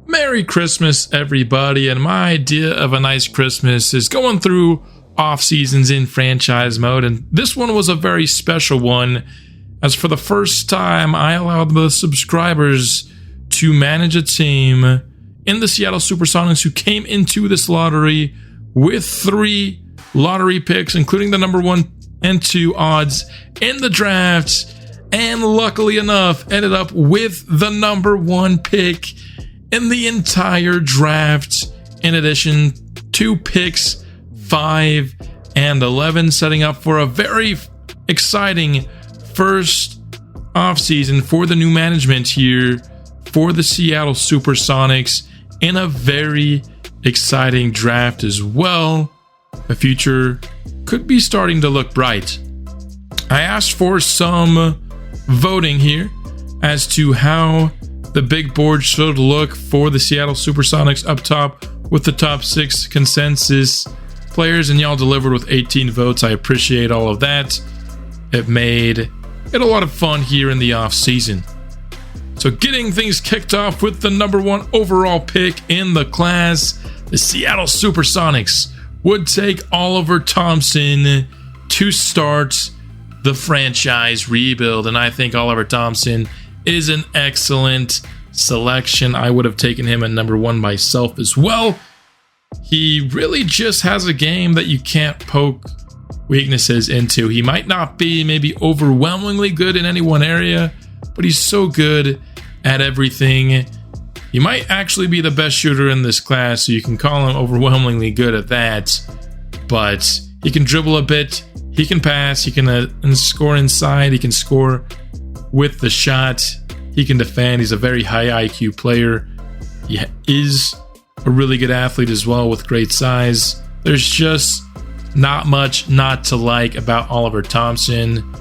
Merry Christmas, everybody, and my idea of a nice Christmas is going through off seasons in franchise mode, and this one was a very special one, as for the first time I allowed the subscribers to manage a team in the Seattle Supersonics who came into this lottery with 3 lottery picks, including the number 1 and 2 odds in the draft, and luckily enough ended up with the number 1 pick in the entire draft, in addition to picks 5 and 11, setting up for a very exciting first offseason for the new management here for the Seattle Supersonics, in a very exciting draft as well. The future could be starting to look bright. I asked for some voting here as to how the big board should look for the Seattle Supersonics up top with the top 6 consensus players, and y'all delivered with 18 votes. I appreciate all of that. It made it a lot of fun here in the off season. So getting things kicked off with the number 1 overall pick in the class, the Seattle Supersonics would take Oliver Thompson to start the franchise rebuild, and I think Oliver Thompson is an excellent selection. I would have taken him at number 1 myself as well. He really just has a game that you can't poke weaknesses into. He might not be maybe overwhelmingly good in any one area, but he's so good at everything. He might actually be the best shooter in this class, so you can call him overwhelmingly good at that. But he can dribble a bit, he can pass, he can score inside, he can score with the shot, he can defend. He's a very high IQ player. He is a really good athlete as well with great size. There's just not much not to like about Oliver Thompson.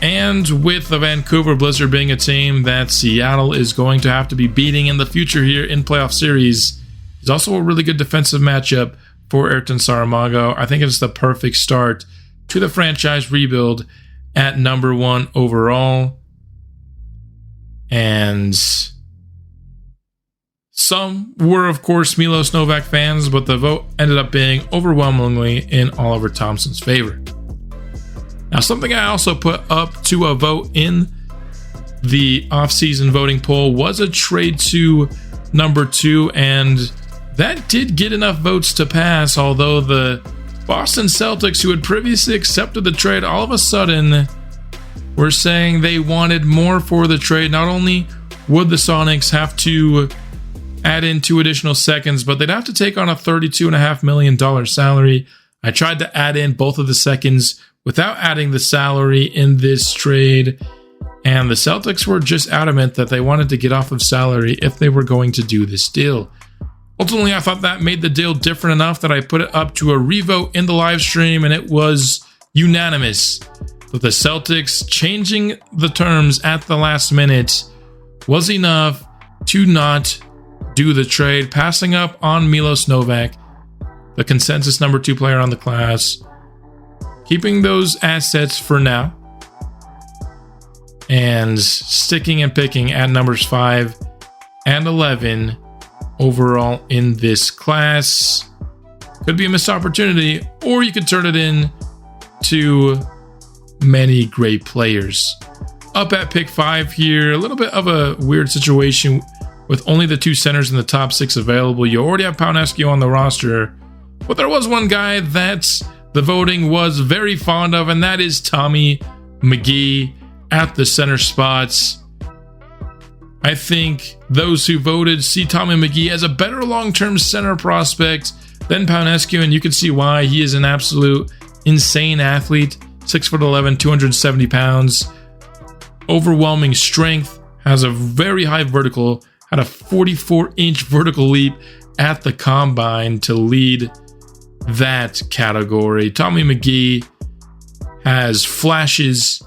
And with the Vancouver Blizzard being a team that Seattle is going to have to be beating in the future here in playoff series, he's also a really good defensive matchup for Ayrton Saramago. I think it's the perfect start to the franchise rebuild at number 1 overall. And some were, of course, Milos Novak fans, but the vote ended up being overwhelmingly in Oliver Thompson's favor. Now, something I also put up to a vote in the off-season voting poll was a trade to number 2, and that did get enough votes to pass, although the Boston Celtics, who had previously accepted the trade, all of a sudden were saying they wanted more for the trade. Not only would the Sonics have to add in 2 additional seconds, but they'd have to take on a $32.5 million salary. I tried to add in both of the seconds without adding the salary in this trade, and the Celtics were just adamant that they wanted to get off of salary if they were going to do this deal. Ultimately, I thought that made the deal different enough that I put it up to a revote in the live stream, and it was unanimous that the Celtics changing the terms at the last minute was enough to not do the trade, passing up on Milos Novak, the consensus number 2 player on the class, keeping those assets for now, and sticking and picking at numbers 5 and 11 overall in this class. Could be a missed opportunity, or you could turn it in to many great players. Up at pick 5 here, a little bit of a weird situation with only the 2 centers in the top 6 available. You already have Paunescu on the roster, but there was one guy that the voting was very fond of, and that is Tommy McGee at the center spots. I think those who voted see Tommy McGee as a better long-term center prospect than Paunescu, and you can see why. He is an absolute insane athlete, 6'11", 270 pounds, overwhelming strength, has a very high vertical, had a 44-inch vertical leap at the combine to lead that category. Tommy McGee has flashes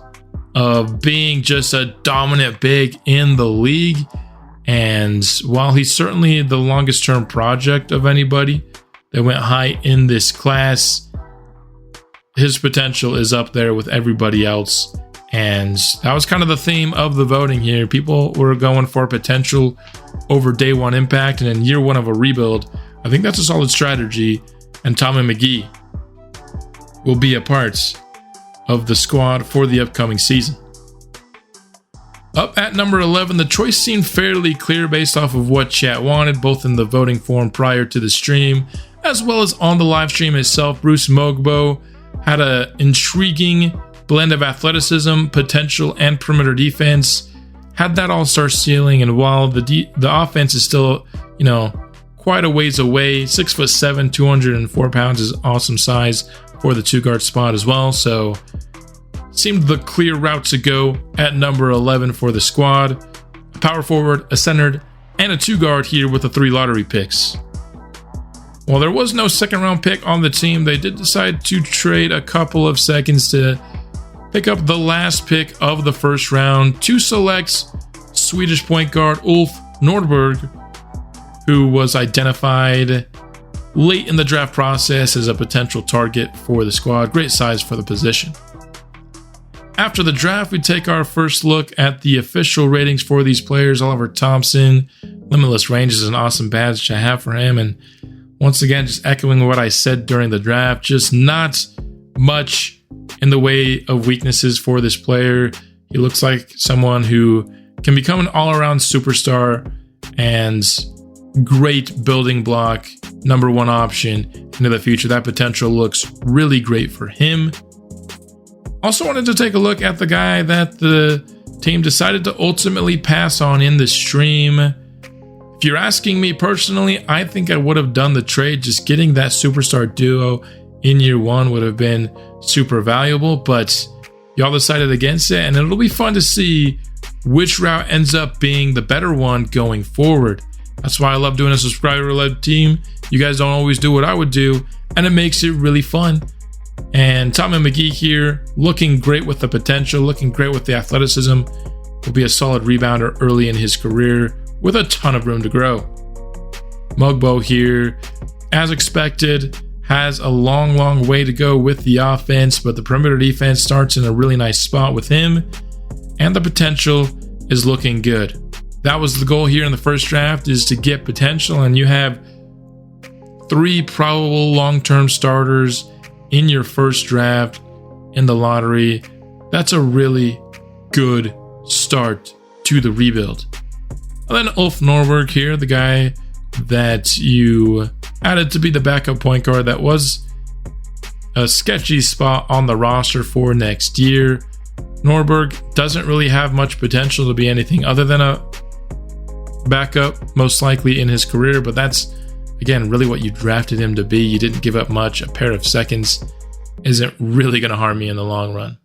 of being just a dominant big in the league, and while he's certainly the longest term project of anybody that went high in this class, his potential is up there with everybody else And that was kind of the theme of the voting here. People were going for potential over day one impact, and in year one of a rebuild, I think that's a solid strategy. And Tommy McGee will be a part of the squad for the upcoming season. Up at number 11, the choice seemed fairly clear based off of what chat wanted, both in the voting form prior to the stream, as well as on the live stream itself. Bruce Mogbo had an intriguing blend of athleticism, potential, and perimeter defense. Had that all-star ceiling, and while the offense is still, quite a ways away, 6'7", 204 pounds is awesome size for the two-guard spot as well. So seemed the clear route to go at number 11 for the squad. A power forward, a center, and a two-guard here with the 3 lottery picks. While there was no second-round pick on the team, they did decide to trade a couple of seconds to pick up the last pick of the first round. 2 selects Swedish point guard Ulf Nordberg, who was identified late in the draft process as a potential target for the squad. Great size for the position. After the draft, we take our first look at the official ratings for these players. Oliver Thompson, Limitless Range is an awesome badge to have for him. And once again, just echoing what I said during the draft, just not much in the way of weaknesses for this player. He looks like someone who can become an all-around superstar and great building block, number 1 option into the future. That potential looks really great for him. Also wanted to take a look at the guy that the team decided to ultimately pass on in the stream. If you're asking me personally, I think I would have done the trade. Just getting that superstar duo in year 1 would have been super valuable, but y'all decided against it, and it'll be fun to see which route ends up being the better one going forward. That's why I love doing a subscriber-led team. You guys don't always do what I would do, and it makes it really fun. And Tommy McGee here, looking great with the potential, looking great with the athleticism, will be a solid rebounder early in his career with a ton of room to grow. Mogbo here, as expected, has a long way to go with the offense, but the perimeter defense starts in a really nice spot with him, and the potential is looking good. That was the goal here in the first draft, is to get potential, and you have 3 probable long-term starters in your first draft in the lottery. That's a really good start to the rebuild. And then Ulf Norberg here, the guy that you added to be the backup point guard. That was a sketchy spot on the roster for next year. Norberg doesn't really have much potential to be anything other than a backup, most likely in his career, but that's, again, really what you drafted him to be. You didn't give up much. A pair of seconds isn't really going to harm you in the long run.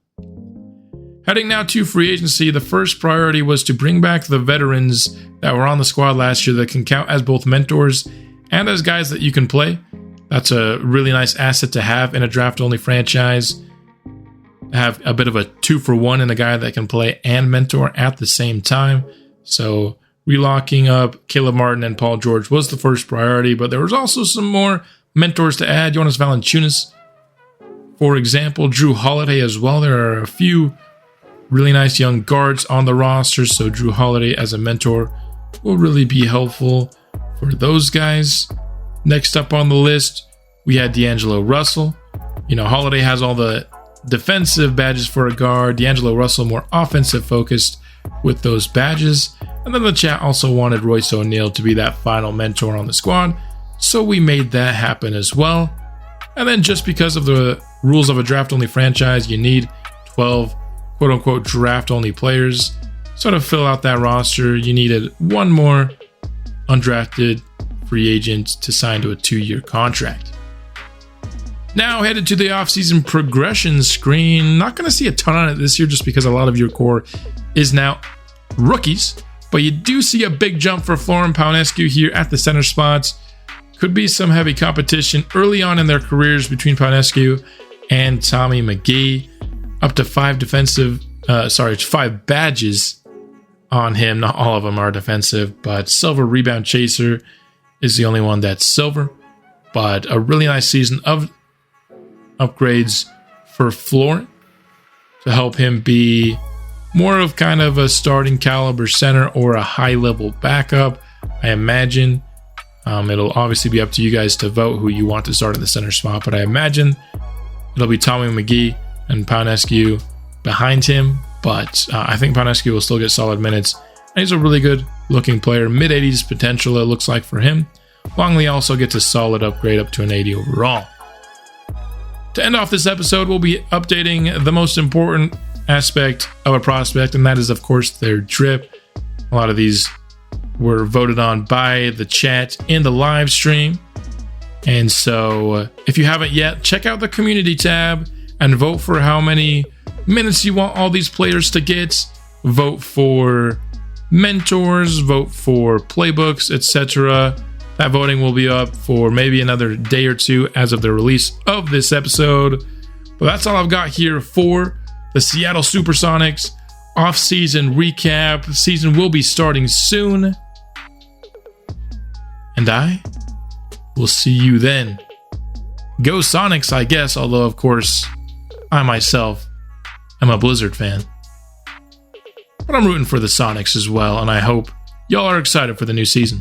Heading now to free agency, the first priority was to bring back the veterans that were on the squad last year that can count as both mentors and as guys that you can play. That's a really nice asset to have in a draft-only franchise. Have a bit of a 2-for-1 in a guy that can play and mentor at the same time. So relocking up Caleb Martin and Paul George was the first priority, but there was also some more mentors to add. Jonas Valanciunas, for example, Drew Holiday as well. There are a few really nice young guards on the roster, so Drew Holiday as a mentor will really be helpful for those guys. Next up on the list, we had D'Angelo Russell. Holiday has all the defensive badges for a guard. D'Angelo Russell more offensive focused with those badges. And then the chat also wanted Royce O'Neal to be that final mentor on the squad, so we made that happen as well. And then just because of the rules of a draft-only franchise, you need 12 quote-unquote draft-only players. So to fill out that roster, you needed one more undrafted free agent to sign to a 2-year contract. Now headed to the offseason progression screen. Not going to see a ton on it this year just because a lot of your core is now rookies. But you do see a big jump for Florin Paunescu here at the center spots. Could be some heavy competition early on in their careers between Paunescu and Tommy McGee. Up to 5 badges on him. Not all of them are defensive, but Silver Rebound Chaser is the only one that's silver. But a really nice season of upgrades for Florin. to help him be more of kind of a starting caliber center or a high-level backup, I imagine. It'll obviously be up to you guys to vote who you want to start in the center spot, but I imagine it'll be Tommy McGee and Paunescu behind him, but I think Paunescu will still get solid minutes. And he's a really good looking player, mid-80s potential it looks like for him. Longley also gets a solid upgrade up to an 80 overall. To end off this episode, we'll be updating the most important aspect of a prospect, and that is, of course, their drip. A lot of these were voted on by the chat in the live stream. And so if you haven't yet, check out the community tab and vote for how many minutes you want all these players to get. Vote for mentors, vote for playbooks, etc. That voting will be up for maybe another day or two as of the release of this episode. But that's all I've got here for the Seattle Supersonics off-season recap. The season will be starting soon. And I will see you then. Go Sonics, I guess, although, of course, I myself am a Blizzard fan. But I'm rooting for the Sonics as well, and I hope y'all are excited for the new season.